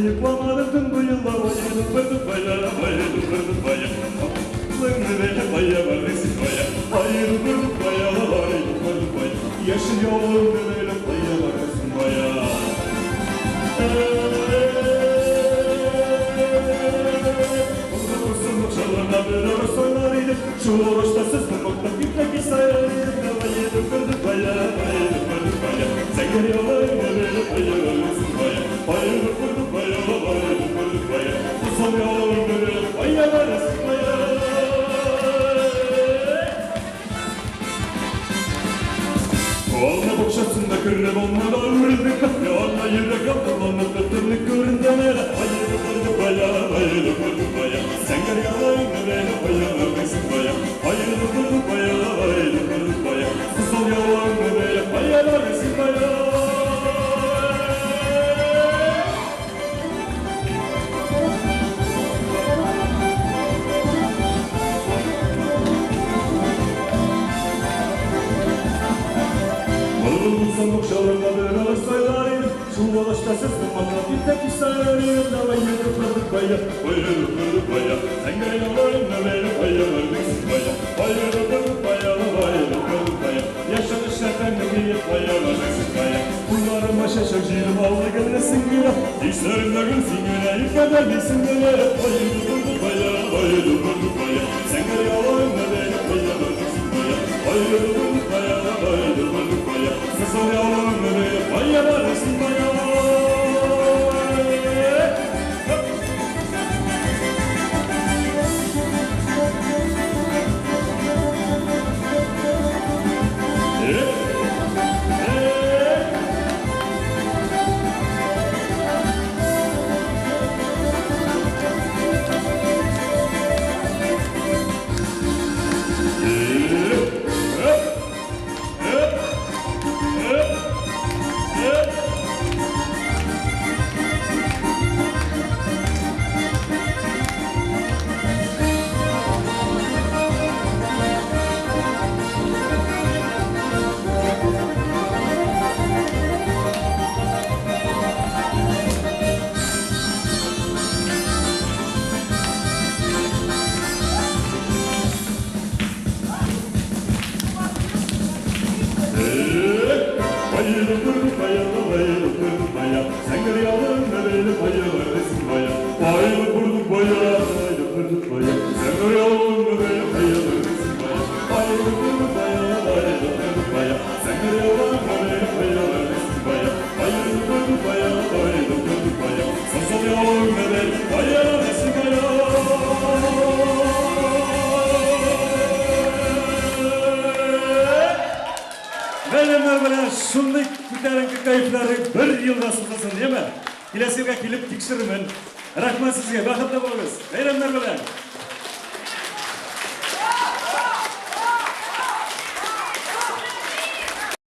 Sayıklamadım tüm bu yıllar bayılıp vurduk baya, bayılıp vurduk baya. Aklını beni baya vermesin baya, bayılıp vurduk baya, bayılıp vurduk baya. Yaşın yolun böyle baya vermesin baya. Uzun çalana bir arası oynarıydı. Şu uğraşta siz bulmakta gitmek isterdim. Bayılıp vurduk baya, bayılıp vurduk baya. Sen geliyorlar böyle baya vermesin baya. Bayılıp vurduk baya, bayılıp vurduk baya. Uzun yolun böyle baya vermesin baya. Olma boşasında kırrım olmadan öldük. Ne olma yürek yaptım olma tuttumluk göründü nere. Bayılıp vurduk baya, bayılıp vurduk baya. Sen gel yalayın beni baya vermesin baya. Bayılıp vurduk baya, bayılıp vurduk baya. Uzun yolun böyle baya vermesin baya. Sandık şalırda bir ağız sayılarıydı. Şu ulaşta ses bulmakla bir tek isterleriydim. Da bayılıp vurduk baya, bayılıp vurduk baya. Sen gel yalayın beni baya vermesin baya. Bayılıp vurduk baya, bayılıp vurduk baya. Yaşanışlardan gidip baya vermesin baya. Bunların başa şaşırım aldı gelmesin güne. Dişlerinde gülsün güne, yıkmadan bilsin güne. Bayılıp vurduk baya, bayılıp vurduk baya. Sen gel yalayın beni baya vermesin baya. Bayılıp vurduk baya, bayılıp vurduk baya. Sızıl yolun böyle baya vermesin baya. Bayılıp vurduk baya, bayılıp vurduk baya. Sen gel yalın bebeğini baya vermesin baya. Bayılıp vurduk baya, bayılıp vurduk baya. Sen gel yalın bebeğini baya vermesin baya. Bayılıp vurduk baya, bayılıp vurduk baya. Sen gel yalın bebeğini baya vermesin baya. Bayılıp vurduk baya, bayılıp vurduk baya. Sazal yalın bebeğini baya vermesin baya. Verenler bilen şunday ko'tarinki kayıfları bir yılda sızılsın değil mi? Kelesi yılga kelib tekshiraman. Rahmat sizga, baxtli bo'linglar. Bayramlar bilan.